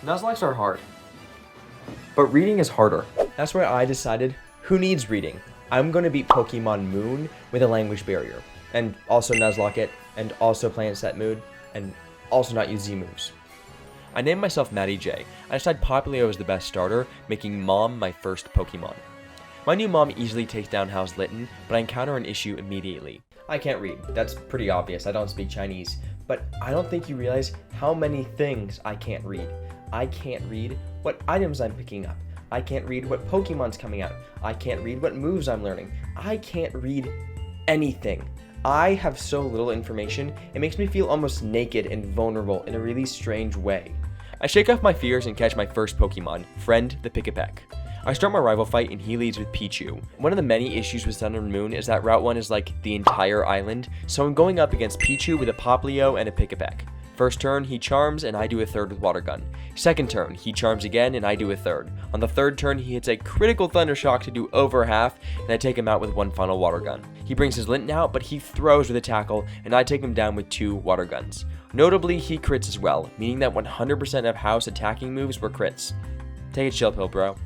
Nuzlocks are hard, but reading is harder. That's why I decided, who needs reading? I'm going to beat Pokemon Moon with a language barrier, and also Nuzlocke it, and also play in set mood, and also not use Z moves. I named myself Matty J. I decided Popplio was the best starter, making Mom my first Pokemon. My new mom easily takes down House Litten, but I encounter an issue immediately. I can't read. That's pretty obvious. I don't speak Chinese. But I don't think you realize how many things I can't read. I can't read what items I'm picking up. I can't read what Pokemon's coming out. I can't read what moves I'm learning. I can't read anything. I have so little information, it makes me feel almost naked and vulnerable in a really strange way. I shake off my fears and catch my first Pokemon, Friend the Pikipek. I start my rival fight and he leads with Pichu. One of the many issues with Sun and Moon is that Route 1 is like the entire island, so I'm going up against Pichu with a Popplio and a Pikipek. First turn, he charms and I do a third with Water Gun. Second turn, he charms again and I do a third. On the third turn, he hits a critical Thunder Shock to do over half, and I take him out with one final Water Gun. He brings his Linton out, but he throws with a Tackle, and I take him down with 2 Water Guns. Notably, he crits as well, meaning that 100% of House attacking moves were crits. Take a chill pill, bro.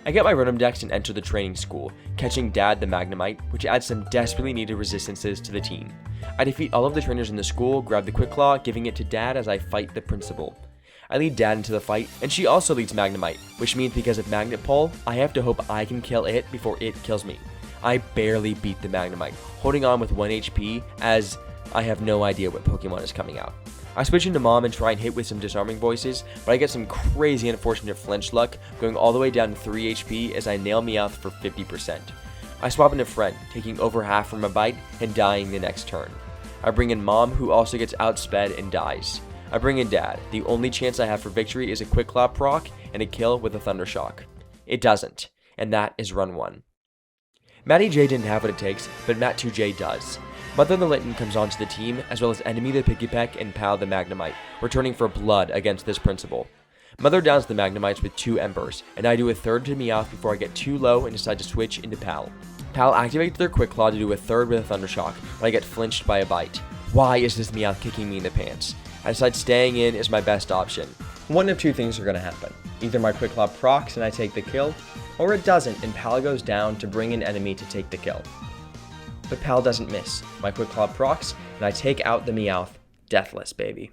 I get my Rotom Dex and enter the training school, catching Dad the Magnemite, which adds some desperately needed resistances to the team. I defeat all of the trainers in the school, grab the Quick Claw, giving it to Dad as I fight the principal. I lead Dad into the fight, and she also leads Magnemite, which means because of Magnet Pull, I have to hope I can kill it before it kills me. I barely beat the Magnemite, holding on with 1 HP as I have no idea what Pokemon is coming out. I switch into Mom and try and hit with some disarming voices, but I get some crazy unfortunate flinch luck, going all the way down to 3 HP as I nail Meowth for 50%. I swap into Friend, taking over half from a bite and dying the next turn. I bring in Mom, who also gets outsped and dies. I bring in Dad. The only chance I have for victory is a Quick Claw proc and a kill with a Thunder Shock. It doesn't, and that is run 1. Matty J didn't have what it takes, but Matt 2J does. Mother the Litten comes onto the team, as well as Enemy the Pikipek and Pal the Magnemite, returning for blood against this principal. Mother downs the Magnemites with 2 Embers, and I do a third to Meowth before I get too low and decide to switch into Pal. Pal activates their Quick Claw to do a third with a Thunder Shock, but I get flinched by a bite. Why is this Meowth kicking me in the pants? I decide staying in is my best option. One of 2 things are going to happen. Either my Quick Claw procs and I take the kill, or it doesn't and Pal goes down to bring an enemy to take the kill. But Pal doesn't miss. My Quick Claw procs, and I take out the Meowth. Deathless, baby.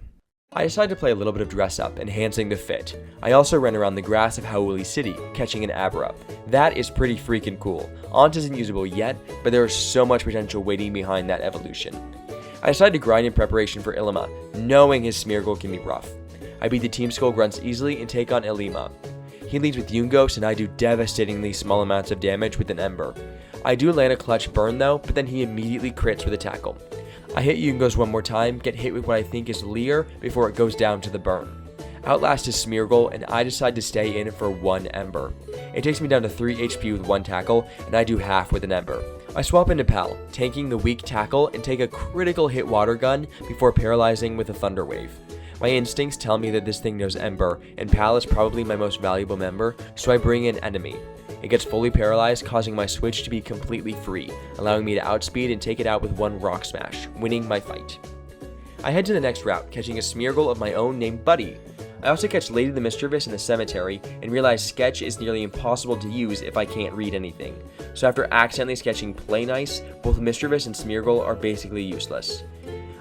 I decide to play a little bit of dress up, enhancing the fit. I also ran around the grass of Howuli City, catching an Abra. That is pretty freaking cool. Aunt isn't usable yet, but there is so much potential waiting behind that evolution. I decide to grind in preparation for Ilima, knowing his Smeargle can be rough. I beat the Team Skull Grunts easily and take on Ilima. He leads with Yungos, and I do devastatingly small amounts of damage with an Ember. I do land a clutch burn though, but then he immediately crits with a Tackle. I hit Yungos one more time, get hit with what I think is Leer before it goes down to the burn. Outlast is Smeargle, and I decide to stay in for 1 Ember. It takes me down to 3 HP with 1 Tackle, and I do half with an Ember. I swap into Pal, tanking the weak Tackle and take a critical hit Water Gun before paralyzing with a Thunder Wave. My instincts tell me that this thing knows Ember, and Pal is probably my most valuable member, so I bring in Enemy. It gets fully paralyzed, causing my switch to be completely free, allowing me to outspeed and take it out with 1 Rock Smash, winning my fight. I head to the next route, catching a Smeargle of my own named Buddy. I also catch Lady the Mischievous in the cemetery, and realize Sketch is nearly impossible to use if I can't read anything. So after accidentally sketching Play Nice, both Mischievous and Smeargle are basically useless.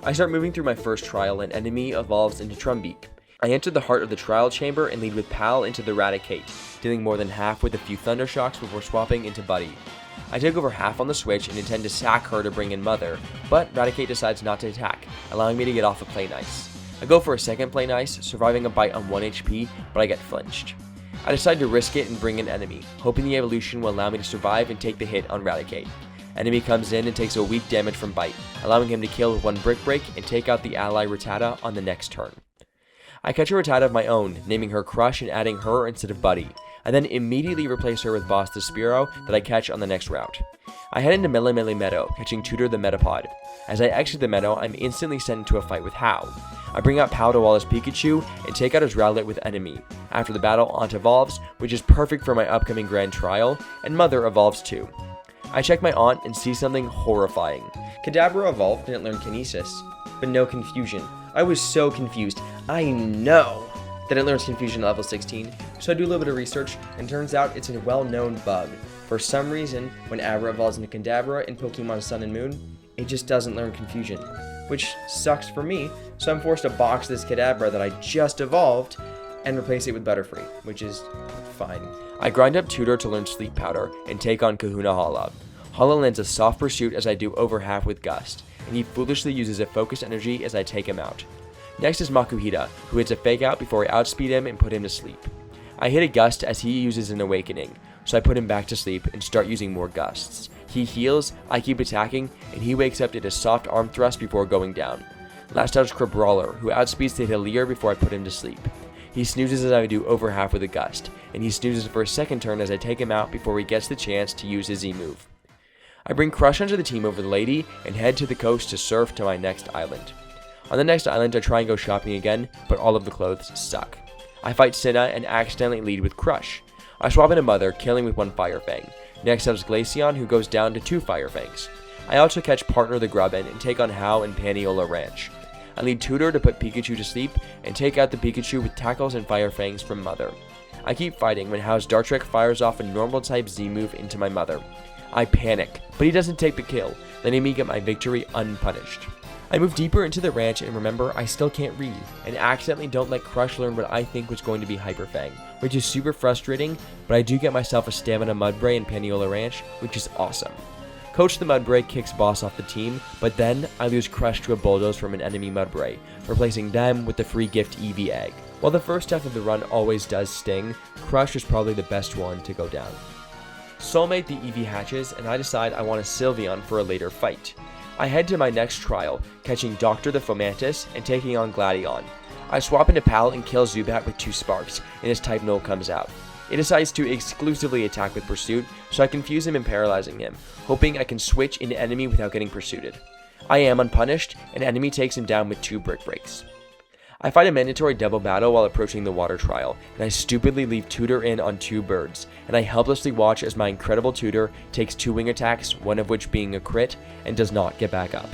I start moving through my first trial, and Enemy evolves into Trumbeak. I enter the heart of the trial chamber and lead with Pal into the Raticate, dealing more than half with a few Thunder Shocks before swapping into Buddy. I take over half on the switch and intend to sack her to bring in Mother, but Raticate decides not to attack, allowing me to get off a Play Nice. I go for a second Play Nice, surviving a bite on 1 HP, but I get flinched. I decide to risk it and bring in Enemy, hoping the evolution will allow me to survive and take the hit on Raticate. Enemy comes in and takes a weak damage from Bite, allowing him to kill with 1 Brick Break and take out the ally Rattata on the next turn. I catch a Rattata of my own, naming her Crush and adding her instead of Buddy. I then immediately replace her with Boss the Spearow that I catch on the next route. I head into Melemele Meadow, catching Tutor the Metapod. As I exit the meadow, I'm instantly sent into a fight with Hau. I bring out Pal to wall his Pikachu and take out his Rowlet with Enemy. After the battle, Aunt evolves, which is perfect for my upcoming Grand Trial, and Mother evolves too. I check my Aunt and see something horrifying. Kadabra evolved and it learned Kinesis, but no confusion. I was so confused. I know Then it learns Confusion at level 16, so I do a little bit of research, and turns out it's a well-known bug. For some reason, when Abra evolves into Kadabra in Pokemon Sun and Moon, it just doesn't learn Confusion, which sucks for me, so I'm forced to box this Kadabra that I just evolved and replace it with Butterfree, which is fine. I grind up Tutor to learn Sleep Powder and take on Kahuna Hala. Hala lands a soft pursuit as I do over half with Gust, and he foolishly uses a focus energy as I take him out. Next is Makuhita, who hits a fake out before I outspeed him and put him to sleep. I hit a Gust as he uses an Awakening, so I put him back to sleep and start using more Gusts. He heals, I keep attacking, and he wakes up to a soft arm thrust before going down. Last out is Crabrawler, who outspeeds to hit a Leer before I put him to sleep. He snoozes as I do over half with a Gust, and he snoozes for a second turn as I take him out before he gets the chance to use his Z-move. I bring Crush onto the team over the lady and head to the coast to surf to my next island. On the next island, I try and go shopping again, but all of the clothes suck. I fight Cinna and accidentally lead with Crush. I swap into Mother, killing with one Fire Fang. Next up is Glaceon, who goes down to 2 Fire Fangs. I also catch Partner the Grubbin and take on Hao and Paniola Ranch. I lead Tutor to put Pikachu to sleep and take out the Pikachu with Tackles and Fire Fangs from Mother. I keep fighting when Hao's Dartrick fires off a normal type Z-move into my Mother. I panic, but he doesn't take the kill, letting me get my victory unpunished. I move deeper into the ranch and remember I still can't read, and accidentally don't let Crush learn what I think was going to be Hyper Fang, which is super frustrating, but I do get myself a Stamina Mudbray in Paniola Ranch, which is awesome. Coach the Mudbray kicks Boss off the team, but then I lose Crush to a Bulldoze from an enemy Mudbray, replacing them with the free gift Eevee Egg. While the first half of the run always does sting, Crush is probably the best one to go down. Soulmate the Eevee hatches, and I decide I want a Sylveon for a later fight. I head to my next trial, catching Dr. the Fomantis and taking on Gladion. I swap into Pal and kill Zubat with 2 Sparks, and his type Null comes out. It decides to exclusively attack with Pursuit, so I confuse him and paralyzing him, hoping I can switch into enemy without getting pursued. I am unpunished, and enemy takes him down with 2 Brick Breaks. I fight a mandatory double battle while approaching the water trial, and I stupidly leave Tutor in on 2 birds, and I helplessly watch as my incredible Tutor takes 2 wing attacks, one of which being a crit, and does not get back up.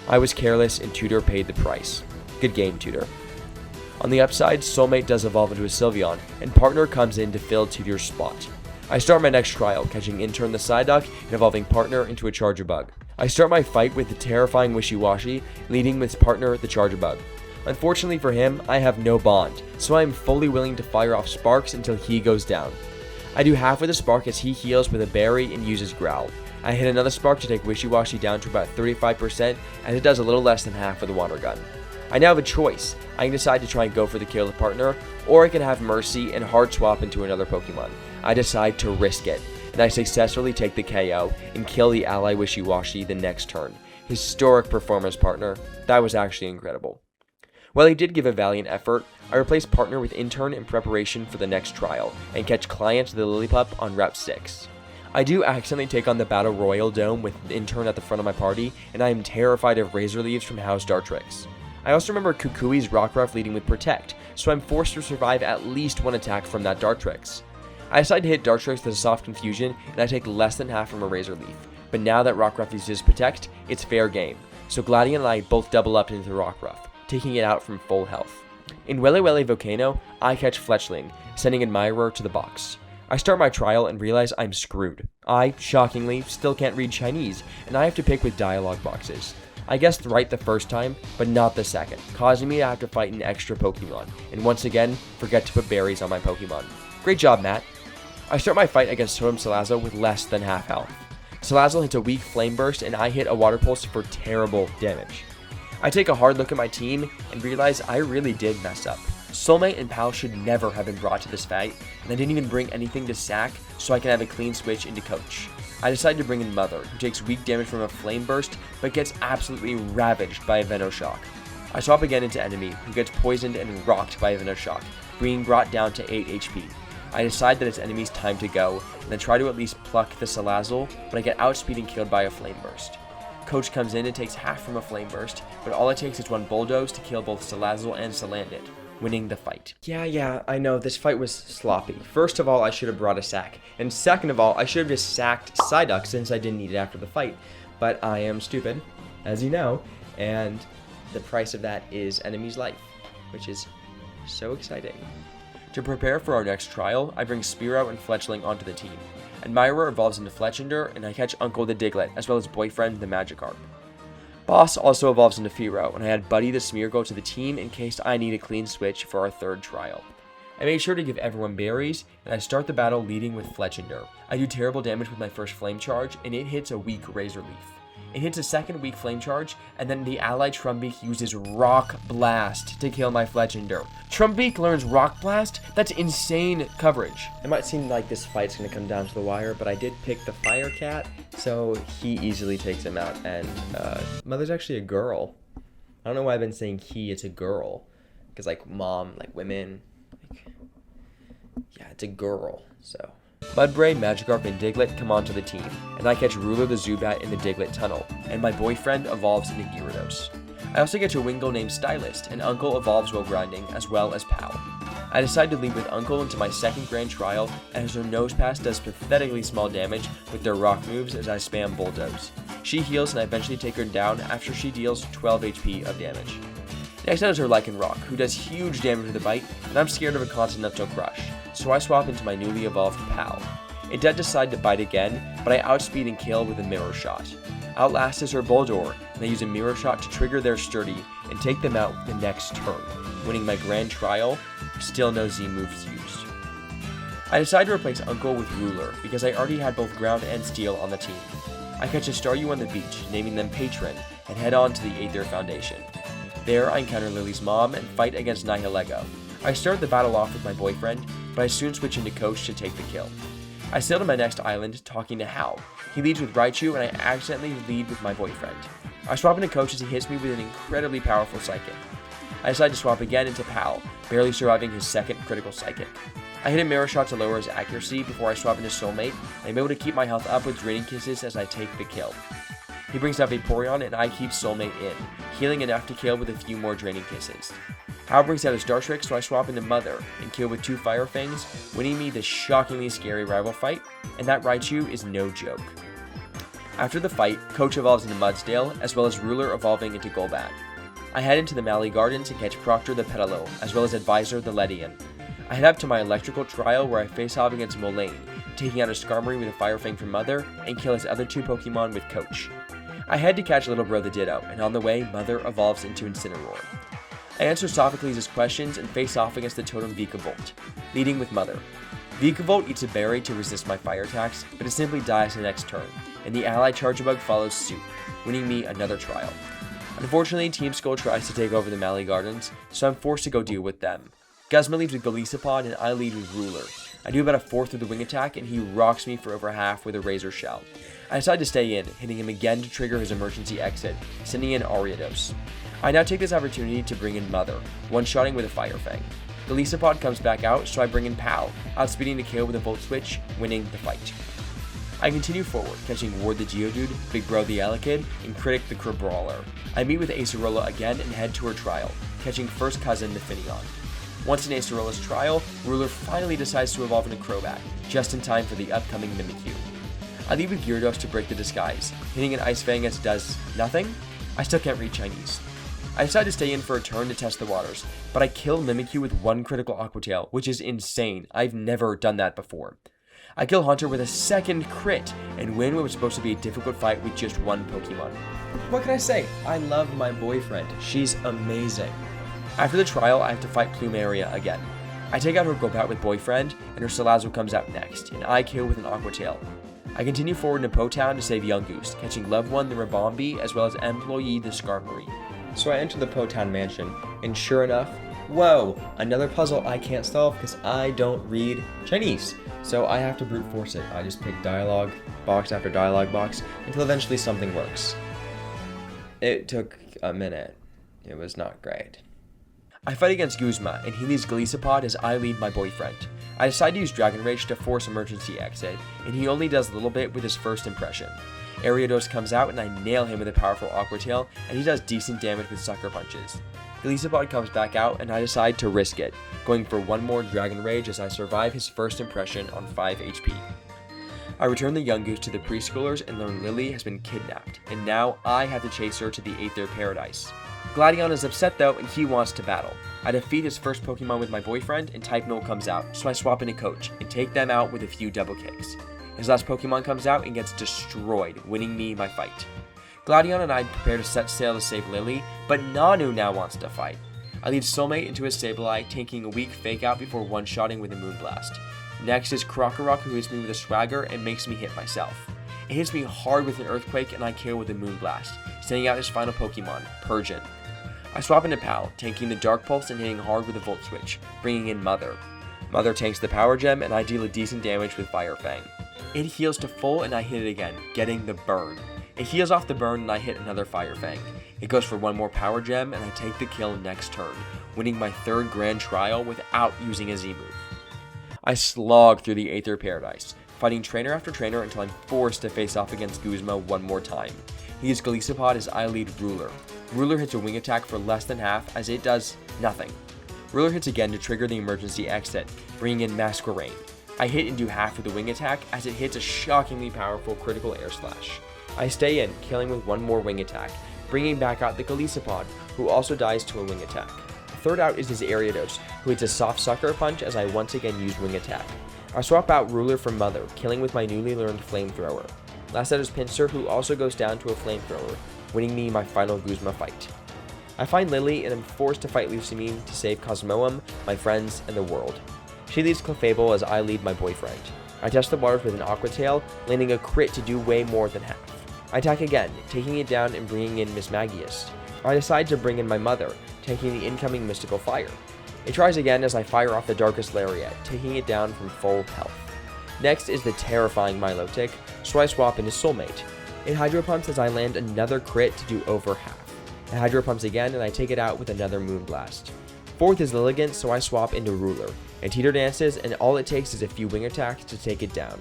I was careless, and Tutor paid the price. Good game, Tutor. On the upside, Soulmate does evolve into a Sylveon, and Partner comes in to fill Tutor's spot. I start my next trial, catching Intern the Psyduck and evolving Partner into a Charjabug. I start my fight with the terrifying Wishy-Washy, leading with Partner the Charjabug. Unfortunately for him, I have no bond, so I am fully willing to fire off Sparks until he goes down. I do half with a Spark as he heals with a Berry and uses Growl. I hit another Spark to take Wishy-Washy down to about 35% as it does a little less than half with a Water Gun. I now have a choice. I can decide to try and go for the kill with Partner, or I can have Mercy and hard swap into another Pokemon. I decide to risk it, and I successfully take the KO and kill the ally Wishy-Washy the next turn. Historic performance, Partner. That was actually incredible. While he did give a valiant effort, I replaced Partner with Intern in preparation for the next trial, and catch Client the Lillipup on Route 6. I do accidentally take on the Battle Royal Dome with Intern at the front of my party, and I am terrified of Razor Leaves from Hao's Dartrix. I also remember Kukui's Rockruff leading with Protect, so I'm forced to survive at least 1 attack from that Dartrix. I decide to hit Dartrix with a Soft Confusion, and I take less than half from a Razor Leaf, but now that Rockruff uses Protect, it's fair game, so Gladion and I both double up into the Rockruff, taking it out from full health. In Wele Wele Volcano, I catch Fletchling, sending Admirer to the box. I start my trial and realize I'm screwed. I, shockingly, still can't read Chinese, and I have to pick with dialogue boxes. I guessed right the first time, but not the second, causing me to have to fight an extra Pokemon, and once again, forget to put berries on my Pokemon. Great job, Matt. I start my fight against Totem Salazzle with less than half health. Salazzle hits a weak Flame Burst, and I hit a Water Pulse for terrible damage. I take a hard look at my team and realize I really did mess up. Soulmate and Pal should never have been brought to this fight, and I didn't even bring anything to sack so I can have a clean switch into Coach. I decided to bring in Mother, who takes weak damage from a Flame Burst, but gets absolutely ravaged by a Venoshock. I swap again into Enemy, who gets poisoned and rocked by a Venoshock, being brought down to 8 HP. I decide that it's Enemy's time to go, and then try to at least pluck the Salazzle, but I get outspeed and killed by a Flame Burst. Coach comes in and takes half from a Flame Burst, but all it takes is 1 Bulldoze to kill both Salazzle and Salandit, winning the fight. Yeah, I know, this fight was sloppy. First of all, I should have brought a sack, and second of all, I should have just sacked Psyduck since I didn't need it after the fight. But I am stupid, as you know, and the price of that is Enemy's life, which is So exciting. To prepare for our next trial, I bring Spearow and Fletchling onto the team. Admirer evolves into Fletchinder, and I catch Uncle the Diglett, as well as Boyfriend the Magikarp. Boss also evolves into Fearow, and I add Buddy the Smeargle to the team in case I need a clean switch for our third trial. I made sure to give everyone berries, and I start the battle leading with Fletchinder. I do terrible damage with my first Flame Charge, and it hits a weak Razor Leaf. It hits a second weak Flame Charge, and then the ally Trumbeak uses Rock Blast to kill my Fletchinder. Trumbeak learns Rock Blast? That's insane coverage. It might seem like this fight's gonna come down to the wire, but I did pick the Fire Cat, so he easily takes him out. And Mother's actually a girl. I don't know why I've been saying he, it's a girl. Because like mom, like women, like, yeah, it's a girl, so. Mudbray, Magikarp, and Diglett come onto the team, and I catch Ruler the Zubat in the Diglett tunnel, and my Boyfriend evolves into Gyarados. I also get a Wingull named Stylist, and Uncle evolves while grinding, as well as Pal. I decide to lead with Uncle into my second grand trial, as her Nose Pass does pathetically small damage with their rock moves as I spam Bulldoze. She heals, and I eventually take her down after she deals 12 HP of damage. Next up is her Lycanroc, who does huge damage with a bite, and I'm scared of a Continental Crush, so I swap into my newly evolved Pal. It does decide to bite again, but I outspeed and kill with a Mirror Shot. Outlast is her Bulldor, and I use a Mirror Shot to trigger their Sturdy and take them out the next turn, winning my grand trial. Still no Z moves used. I decide to replace Uncle with Ruler, because I already had both Ground and Steel on the team. I catch a Staryu on the beach, naming them Patron, and head on to the Aether Foundation. There, I encounter Lily's mom and fight against Nihilego. I start the battle off with my Boyfriend, but I soon switch into Coach to take the kill. I sail to my next island, talking to Hal. He leads with Raichu, and I accidentally lead with my Boyfriend. I swap into Coach as he hits me with an incredibly powerful Psychic. I decide to swap again into Pal, barely surviving his second critical Psychic. I hit a Mirror Shot to lower his accuracy before I swap into Soulmate, and I'm able to keep my health up with Draining Kisses as I take the kill. He brings out Vaporeon, and I keep Soulmate in, healing enough to kill with a few more Draining Kisses. Hal brings out his Dartrix, so I swap into Mother and kill with 2 Fire Fangs, winning me the shockingly scary rival fight, and that Raichu is no joke. After the fight, Coach evolves into Mudsdale, as well as Ruler evolving into Golbat. I head into the Mallee Garden to catch Proctor the Petalil, as well as Advisor the Ledian. I head up to my electrical trial where I face off against Molayne, taking out a Skarmory with a Fire Fang from Mother, and kill his other 2 Pokemon with Coach. I head to catch Little Bro the Ditto, and on the way, Mother evolves into Incineroar. I answer Sophocles' questions and face off against the Totem Vikavolt, leading with Mother. Vikavolt eats a berry to resist my fire attacks, but it simply dies the next turn, and the ally Charjabug follows suit, winning me another trial. Unfortunately, Team Skull tries to take over the Mallee Gardens, so I'm forced to go deal with them. Guzma leads with Golisopod, and I lead with Ruler. I do about a fourth of the wing attack, and he rocks me for over half with a Razor Shell. I decide to stay in, hitting him again to trigger his emergency exit, sending in Ariados. I now take this opportunity to bring in Mother, one-shotting with a Fire Fang. Golisopod comes back out, so I bring in Pal, outspeeding the KO with a Volt Switch, winning the fight. I continue forward, catching Ward the Geodude, Big Bro the Elekid, and Critic the Crabrawler. I meet with Acerola again and head to her trial, catching first cousin the Finneon. Once in Acerola's trial, Ruler finally decides to evolve into Crobat, just in time for the upcoming Mimikyu. I lead with Gyarados to break the disguise, hitting an Ice Fang as it does nothing. I still can't read Chinese. I decide to stay in for a turn to test the waters, but I kill Mimikyu with 1 critical Aqua Tail, which is insane. I've never done that before. I kill Hunter with a second crit, and win what was supposed to be a difficult fight with just 1 Pokemon. What can I say? I love my Boyfriend. She's amazing. After the trial, I have to fight Plumeria again. I take out her Golbat with Boyfriend, and her Salazzle comes out next, and I kill with an Aqua Tail. I continue forward into Po-Town to save Yungoos, catching Loved One the Ribombee, as well as Employee the Skarmory. So I enter the Po-Town mansion, and sure enough, whoa, another puzzle I can't solve because I don't read Chinese. So I have to brute force it. I just pick dialogue box after dialogue box until eventually something works. It took a minute. It was not great. I fight against Guzma, and he leads Golisopod as I lead my Boyfriend. I decide to use Dragon Rage to force emergency exit, and he only does a little bit with his first impression. Ariados comes out, and I nail him with a powerful Aqua Tail, and he does decent damage with Sucker Punches. Golisopod comes back out, and I decide to risk it, going for 1 more Dragon Rage as I survive his first impression on 5 HP. I return the Yungoos to the preschoolers and learn Lily has been kidnapped, and now I have to chase her to the Aether Paradise. Gladion is upset though, and he wants to battle. I defeat his first Pokemon with my boyfriend, and Type Null comes out, so I swap into Coach, and take them out with a few double kicks. His last Pokemon comes out and gets destroyed, winning me my fight. Gladion and I prepare to set sail to save Lily, but Nanu now wants to fight. I lead Soulmate into his Sableye, taking a weak fake out before one-shotting with a Moonblast. Next is Krokorok, who hits me with a Swagger and makes me hit myself. It hits me hard with an Earthquake, and I KO with a Moonblast, sending out his final Pokemon, Persian. I swap into Pal, tanking the Dark Pulse and hitting hard with a Volt Switch, bringing in Mother. Mother tanks the Power Gem, and I deal a decent damage with Fire Fang. It heals to full, and I hit it again, getting the Burn. It heals off the burn, and I hit another Fire Fang. It goes for one more Power Gem, and I take the kill next turn, winning my third Grand Trial without using a Z-move. I slog through the Aether Paradise, fighting trainer after trainer until I'm forced to face off against Guzma one more time. He uses Golisopod as I lead Ruler. Ruler hits a wing attack for less than half, as it does nothing. Ruler hits again to trigger the emergency exit, bringing in Masquerain. I hit and do half with the wing attack, as it hits a shockingly powerful critical air slash. I stay in, killing with one more wing attack, bringing back out the Golisopod, who also dies to a wing attack. Third out is his Ariados, who hits a soft sucker punch as I once again use wing attack. I swap out Ruler for Mother, killing with my newly learned Flamethrower. Last out is Pinsir, who also goes down to a Flamethrower, winning me my final Guzma fight. I find Lily and am forced to fight Lucamine to save Cosmoem, my friends, and the world. She leads Clefable as I lead my boyfriend. I test the waters with an Aqua Tail, landing a crit to do way more than half. I attack again, taking it down and bringing in Miss Magius. I decide to bring in my Mother, taking the incoming Mystical Fire. It tries again as I fire off the Darkest Lariat, taking it down from full health. Next is the terrifying Milotic, so I swap into Soulmate. It Hydro Pumps as I land another crit to do over half. It Hydro Pumps again and I take it out with another Moonblast. Fourth is Lilligant, so I swap into Ruler. It Teeter Dances, and all it takes is a few wing attacks to take it down.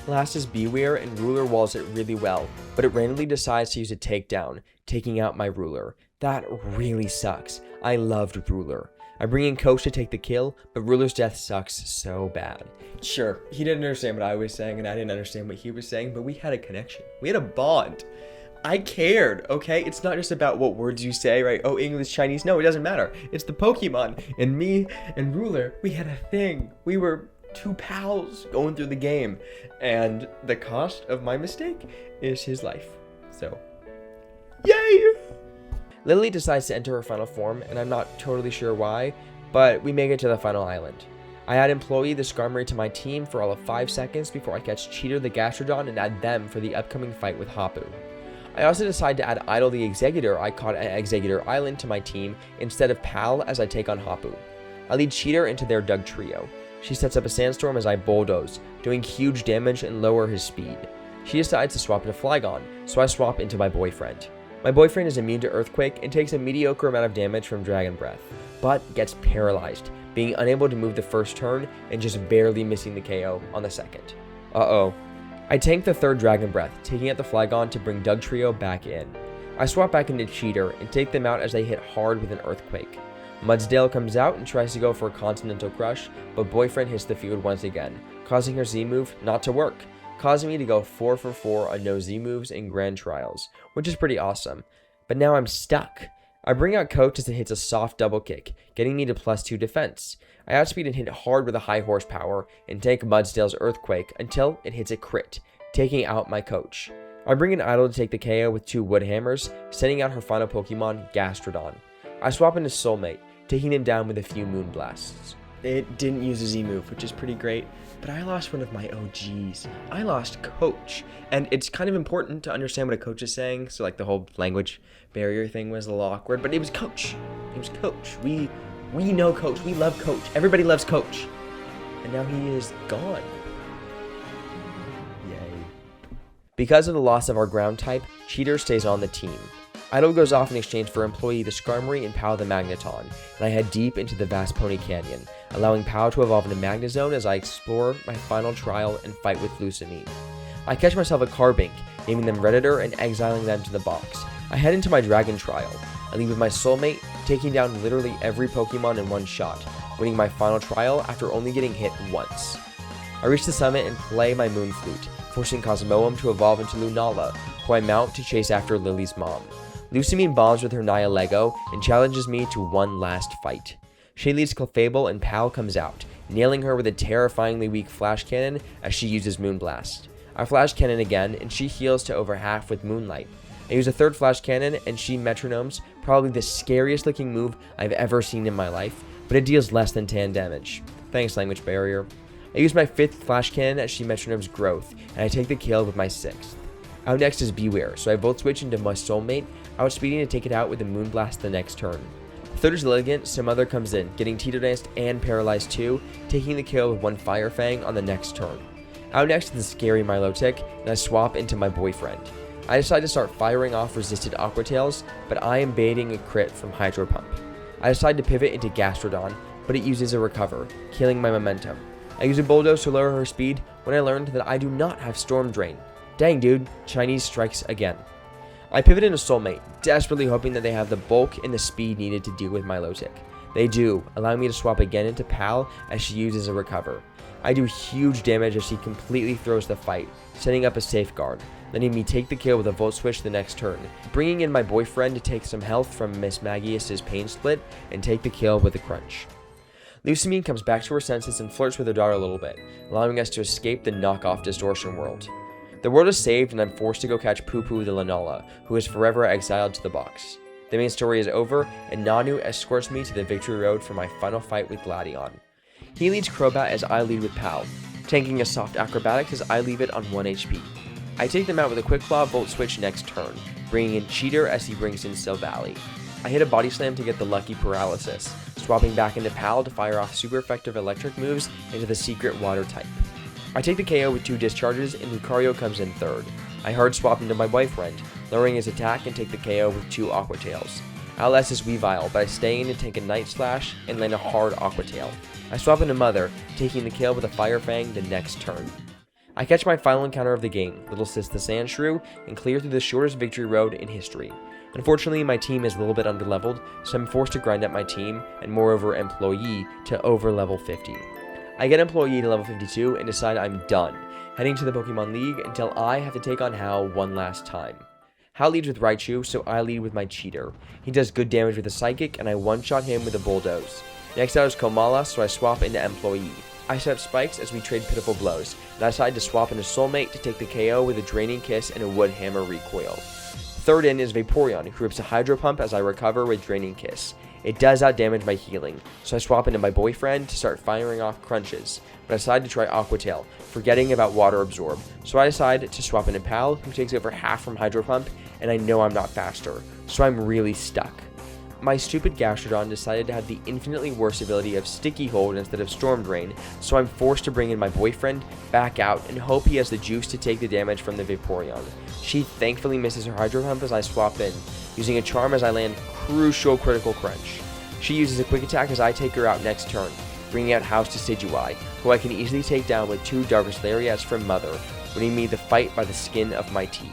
Last is Beware, and Ruler walls it really well, but it randomly decides to use a takedown, taking out my Ruler. That really sucks. I loved Ruler. I bring in Coach to take the kill, but Ruler's death sucks so bad. Sure, he didn't understand what I was saying, and I didn't understand what he was saying, but we had a connection. We had a bond. I cared, okay? It's not just about what words you say, right? Oh, English, Chinese. No, it doesn't matter. It's the Pokemon. And me and Ruler, we had a thing. We were two pals going through the game. And the cost of my mistake is his life. So, yay! Lily decides to enter her final form, and I'm not totally sure why, but we make it to the final island. I add Employee the Skarmory to my team for all of 5 seconds before I catch Cheater the Gastrodon and add them for the upcoming fight with Hapu. I also decide to add Idle the Executor I caught at Executor Island to my team instead of Pal as I take on Hapu. I lead Cheater into their Doug trio. She sets up a Sandstorm as I bulldoze, doing huge damage and lower his speed. She decides to swap into Flygon, so I swap into my boyfriend. My boyfriend is immune to Earthquake and takes a mediocre amount of damage from Dragon Breath, but gets paralyzed, being unable to move the first turn and just barely missing the KO on the second. Uh-oh. I tank the third Dragon Breath, taking out the Flygon to bring Doug Trio back in. I swap back into Cheater and take them out as they hit hard with an Earthquake. Mudsdale comes out and tries to go for a Continental Crush, but Boyfriend hits the field once again, causing her Z-move not to work, causing me to go 4 for 4 on no Z-moves in Grand Trials, which is pretty awesome. But now I'm stuck. I bring out Coach as it hits a soft double kick, getting me to +2 defense. I outspeed and hit hard with a high horsepower, and take Mudsdale's Earthquake until it hits a crit, taking out my Coach. I bring in Idle to take the KO with 2 Wood Hammers, sending out her final Pokemon, Gastrodon. I swap into Soulmate, taking him down with a few Moonblasts. It didn't use a Z-move, which is pretty great, but I lost one of my OGs. I lost Coach, and it's kind of important to understand what a coach is saying, so like the whole language barrier thing was a little awkward, but it was Coach. It was Coach. We know Coach. We love Coach. Everybody loves Coach. And now he is gone. Yay. Because of the loss of our ground type, Cheater stays on the team. Idle goes off in exchange for Employee the Skarmory and Pow the Magneton, and I head deep into the vast Pony Canyon, allowing Pow to evolve into Magnezone as I explore my final trial and fight with Lucamine. I catch myself a Carbink, naming them Redditor and exiling them to the box. I head into my Dragon Trial. I leave with my Soulmate, taking down literally every Pokemon in one shot, winning my final trial after only getting hit once. I reach the summit and play my Moon Flute, forcing Cosmoem to evolve into Lunala, who I mount to chase after Lily's mom. Lusamine bonds with her Naya Lego and challenges me to one last fight. She leads Clefable and Pal comes out, nailing her with a terrifyingly weak flash cannon as she uses Moonblast. I flash cannon again and she heals to over half with Moonlight. I use a third flash cannon and she metronomes, probably the scariest looking move I've ever seen in my life, but it deals less than 10 damage. Thanks, language barrier. I use my 5th flash cannon as she metronomes growth, and I take the kill with my 6th. Out next is Beware, so I volt switch into my soulmate, outspeeding to take it out with a Moonblast the next turn. Third is Lilligant, so Mother comes in, getting Tito Danced and Paralyzed too, taking the kill with one Fire Fang on the next turn. Out next is the scary Milotic, and I swap into my boyfriend. I decide to start firing off resisted Aqua Tails, but I am baiting a crit from Hydro Pump. I decide to pivot into Gastrodon, but it uses a recover, killing my momentum. I use a Bulldoze to lower her speed when I learned that I do not have Storm Drain. Dang dude, Chinese strikes again. I pivot into Soulmate, desperately hoping that they have the bulk and the speed needed to deal with Milotic. They do, allowing me to swap again into Pal as she uses a recover. I do huge damage as she completely throws the fight, setting up a safeguard, letting me take the kill with a Volt Switch the next turn, bringing in my boyfriend to take some health from Miss Magius's Pain Split and take the kill with a Crunch. Lusamine comes back to her senses and flirts with her daughter a little bit, allowing us to escape the knockoff Distortion world. The world is saved and I'm forced to go catch Poo Poo the Lanola, who is forever exiled to the box. The main story is over, and Nanu escorts me to the victory road for my final fight with Gladion. He leads Crobat as I lead with Pal, tanking a soft acrobatics as I leave it on 1 HP. I take them out with a Quick Claw Volt Switch next turn, bringing in Cheater as he brings in Silvally. I hit a Body Slam to get the lucky Paralysis, swapping back into Pal to fire off super effective electric moves into the secret Water type. I take the KO with 2 discharges and Lucario comes in third. I hard swap into my boyfriend, lowering his attack and take the KO with 2 Aqua Tails. I'll SS Weavile, but I stay in to take a Night Slash and land a hard Aqua Tail. I swap into Mother, taking the kill with a Fire Fang the next turn. I catch my final encounter of the game, Little Sis the Sandshrew, and clear through the shortest victory road in history. Unfortunately, my team is a little bit underleveled, so I'm forced to grind up my team, and moreover Employee, to over level 50. I get Employee to level 52 and decide I'm done, heading to the Pokemon League until I have to take on Hal one last time. Hal leads with Raichu, so I lead with my Cheater. He does good damage with a Psychic, and I one-shot him with a Bulldoze. Next out is Komala, so I swap into Employee. I set up spikes as we trade pitiful blows, and I decide to swap into Soulmate to take the KO with a Draining Kiss and a Wood Hammer recoil. Third in is Vaporeon, who rips a Hydro Pump as I recover with Draining Kiss. It does outdamage my healing, so I swap into my boyfriend to start firing off crunches, but I decide to try Aqua Tail, forgetting about Water Absorb, so I decide to swap into Pal, who takes over half from Hydro Pump, and I know I'm not faster, so I'm really stuck. My stupid Gastrodon decided to have the infinitely worse ability of Sticky Hold instead of Storm Drain, so I'm forced to bring in my boyfriend, back out, and hope he has the juice to take the damage from the Vaporeon. She thankfully misses her Hydro Pump as I swap in, using a Charm as I land crucial Critical Crunch. She uses a Quick Attack as I take her out next turn, bringing out House Decidueye, who I can easily take down with 2 Darkest Lariats from Mother, winning me the fight by the skin of my teeth.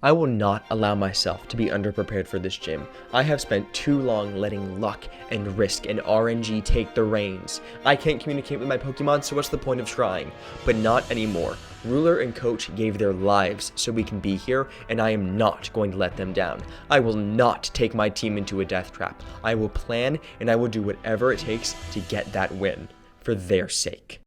I will not allow myself to be underprepared for this gym. I have spent too long letting luck and risk and RNG take the reins. I can't communicate with my Pokemon, so what's the point of trying? But not anymore. Ruler and Coach gave their lives so we can be here, and I am not going to let them down. I will not take my team into a death trap. I will plan, and I will do whatever it takes to get that win, for their sake.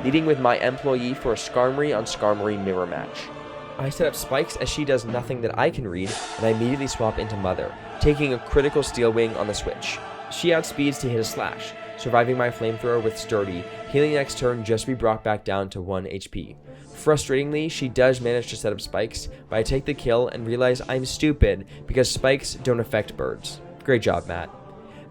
Leading with my Employee for a Skarmory on Skarmory mirror match. I set up spikes as she does nothing that I can read, and I immediately swap into Mother, taking a critical Steel Wing on the switch. She outspeeds to hit a Slash, surviving my Flamethrower with Sturdy, healing next turn just to be brought back down to 1 HP. Frustratingly, she does manage to set up spikes, but I take the kill and realize I'm stupid because spikes don't affect birds. Great job, Matt.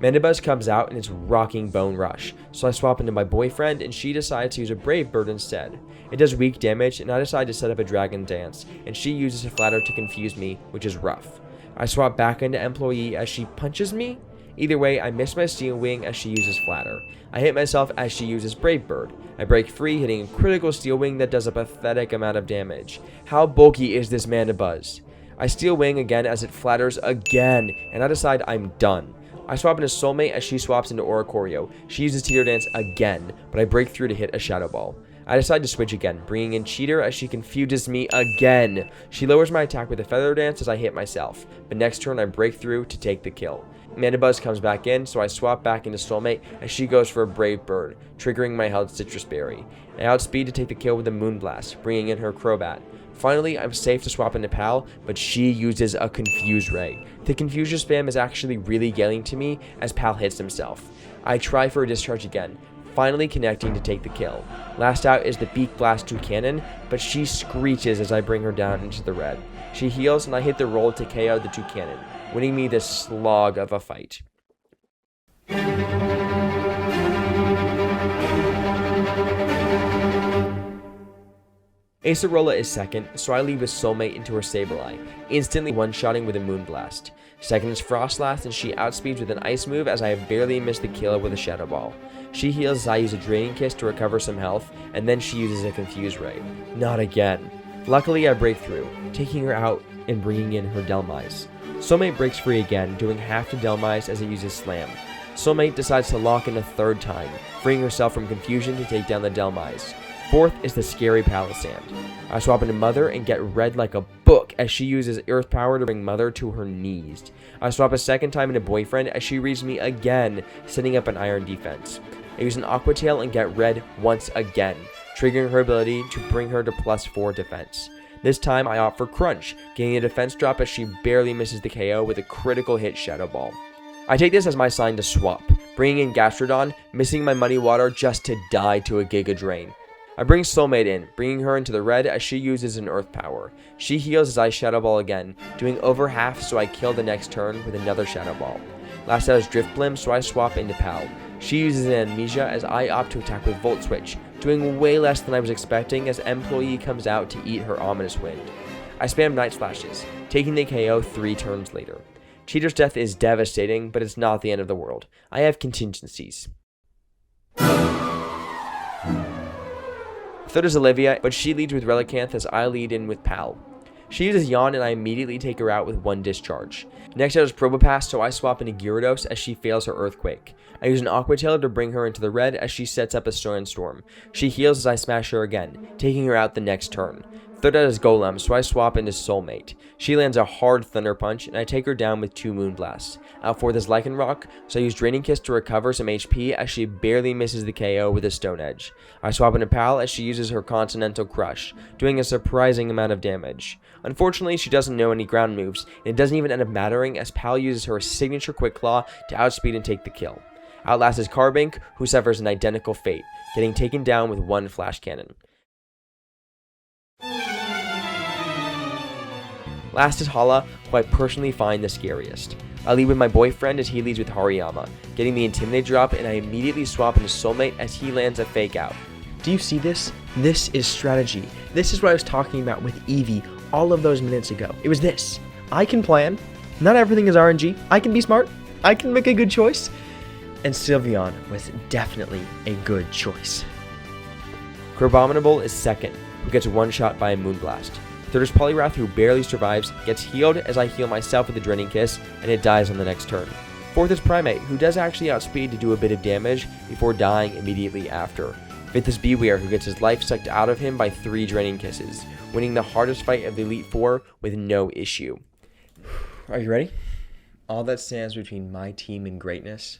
Mandibuzz comes out and is rocking Bone Rush, so I swap into my boyfriend and she decides to use a Brave Bird instead. It does weak damage and I decide to set up a Dragon Dance, and she uses a Flatter to confuse me, which is rough. I swap back into Employee as she punches me. Either way, I miss my Steel Wing as she uses Flatter. I hit myself as she uses Brave Bird. I break free, hitting a critical Steel Wing that does a pathetic amount of damage. How bulky is this Mandibuzz? I Steel Wing again as it flatters again, and I decide I'm done. I swap into Soulmate as she swaps into Oricorio. She uses Teeter Dance again, but I break through to hit a Shadow Ball. I decide to switch again, bringing in Cheater as she confuses me again. She lowers my attack with a Feather Dance as I hit myself, but next turn I break through to take the kill. Mandibuzz comes back in, so I swap back into Soulmate as she goes for a Brave Bird, triggering my held Citrus Berry. I outspeed to take the kill with a Moonblast, bringing in her Crobat. Finally, I'm safe to swap into Pal, but she uses a Confuse Ray. The Confusion spam is actually really getting to me as Pal hits himself. I try for a Discharge again, finally connecting to take the kill. Last out is the Beak Blast Toucanon, but she screeches as I bring her down into the red. She heals and I hit the roll to KO the Toucanon, winning me this slog of a fight. Acerola is second, so I lead with Soulmate into her Sableye, instantly one-shotting with a Moonblast. Second is Frostlass, and she outspeeds with an Ice move as I have barely missed the kill with a Shadow Ball. She heals as I use a Draining Kiss to recover some health, and then she uses a Confuse Ray. Not again. Luckily, I break through, taking her out and bringing in her Delmise. Soulmate breaks free again, doing half to Delmise as it uses Slam. Soulmate decides to lock in a third time, freeing herself from confusion to take down the Delmise. Fourth is the Scary Palisand. I swap into Mother and get read like a book as she uses Earth Power to bring Mother to her knees. I swap a second time into Boyfriend as she reads me again, setting up an Iron Defense. I use an Aqua Tail and get read once again, triggering her ability to bring her to +4 defense. This time I opt for Crunch, getting a defense drop as she barely misses the KO with a critical hit Shadow Ball. I take this as my sign to swap, bringing in Gastrodon, missing my Muddy Water just to die to a Giga Drain. I bring Soulmate in, bringing her into the red as she uses an Earth Power. She heals as I Shadow Ball again, doing over half so I kill the next turn with another Shadow Ball. Last out is Drifblim, so I swap into Pal. She uses an Amnesia as I opt to attack with Volt Switch, doing way less than I was expecting as Employee comes out to eat her Ominous Wind. I spam Night Slashes, taking the KO 3 turns later. Cheater's death is devastating, but it's not the end of the world. I have contingencies. Third is Olivia, but she leads with Relicanth as I lead in with Pal. She uses Yawn and I immediately take her out with 1 Discharge. Next out is Probopass, so I swap into Gyarados as she fails her Earthquake. I use an Aqua Tail to bring her into the red as she sets up a Storm. She heals as I smash her again, taking her out the next turn. Third out is Golem, so I swap into Soulmate. She lands a hard Thunder Punch, and I take her down with 2 Moonblasts. Out fourth is Lycanroc, so I use Draining Kiss to recover some HP as she barely misses the KO with a Stone Edge. I swap into Pal as she uses her Continental Crush, doing a surprising amount of damage. Unfortunately, she doesn't know any ground moves, and it doesn't even end up mattering as Pal uses her signature Quick Claw to outspeed and take the kill. Outlast is Carbink, who suffers an identical fate, getting taken down with 1 Flash Cannon. Last is Hala, who I personally find the scariest. I lead with my Boyfriend as he leads with Hariyama, getting the Intimidate drop, and I immediately swap into Soulmate as he lands a Fake Out. Do you see this? This is strategy. This is what I was talking about with Eevee all of those minutes ago. It was this. I can plan. Not everything is RNG. I can be smart. I can make a good choice. And Sylveon was definitely a good choice. Crabominable is second, who gets one shot by a Moonblast. Third is Poliwrath, who barely survives, gets healed as I heal myself with a Draining Kiss, and it dies on the next turn. Fourth is Primate, who does actually outspeed to do a bit of damage before dying immediately after. Fifth is Beware, who gets his life sucked out of him by 3 Draining Kisses, winning the hardest fight of the Elite Four with no issue. Are you ready? All that stands between my team and greatness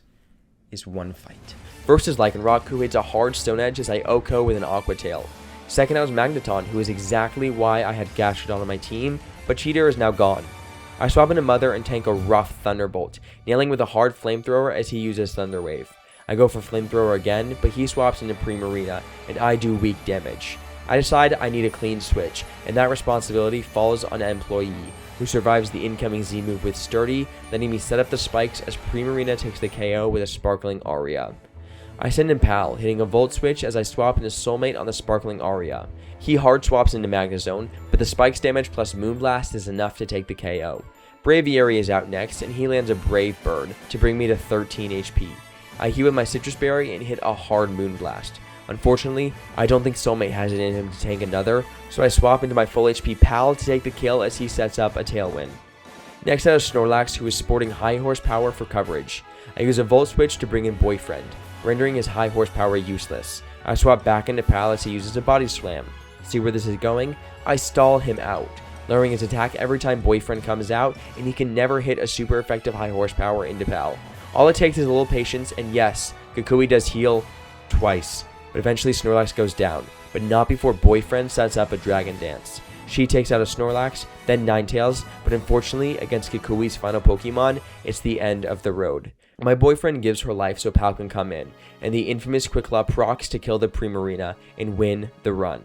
is one fight. First is Lycanroc, who hits a hard Stone Edge as I OHKO with an Aqua Tail. Second out is Magneton, who is exactly why I had Gastrodon on my team, but Cheater is now gone. I swap into Mother and tank a rough Thunderbolt, nailing with a hard Flamethrower as he uses Thunder Wave. I go for Flamethrower again, but he swaps into Primarina, and I do weak damage. I decide I need a clean switch, and that responsibility falls on Employee, who survives the incoming Z move with Sturdy, letting me set up the spikes as Primarina takes the KO with a Sparkling Aria. I send in Pal, hitting a Volt Switch as I swap into Soulmate on the Sparkling Aria. He hard swaps into Magnezone, but the spikes damage plus Moonblast is enough to take the KO. Braviary is out next, and he lands a Brave Bird to bring me to 13 HP. I heal with my Citrus Berry and hit a hard Moonblast. Unfortunately, I don't think Soulmate has it in him to tank another, so I swap into my full HP Pal to take the kill as he sets up a Tailwind. Next out is Snorlax, who is sporting high horsepower for coverage. I use a Volt Switch to bring in Boyfriend, rendering his high horsepower useless. I swap back into Pal as he uses a body slam. See where this is going? I stall him out, lowering his attack every time Boyfriend comes out, and he can never hit a super effective high horsepower into Pal. All it takes is a little patience, and yes, Kukui does heal twice, but eventually Snorlax goes down, but not before Boyfriend sets up a Dragon Dance. She takes out a Snorlax, then Ninetales, but unfortunately, against Kukui's final Pokemon, it's the end of the road. My Boyfriend gives her life so Pal can come in, and the infamous Quick Law procs to kill the Primarina and win the run.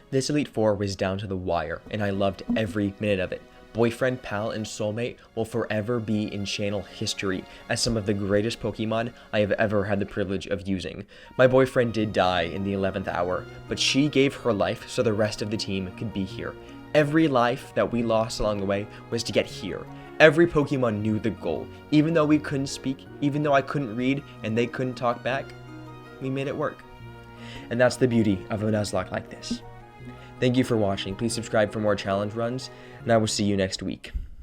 This Elite Four was down to the wire, and I loved every minute of it. Boyfriend, Pal, and Soulmate will forever be in channel history as some of the greatest Pokemon I have ever had the privilege of using. My Boyfriend did die in the 11th hour, but she gave her life so the rest of the team could be here. Every life that we lost along the way was to get here. Every Pokemon knew the goal. Even though we couldn't speak, even though I couldn't read and they couldn't talk back, we made it work. And that's the beauty of a Nuzlocke like this. Thank you for watching. Please subscribe for more challenge runs, and I will see you next week.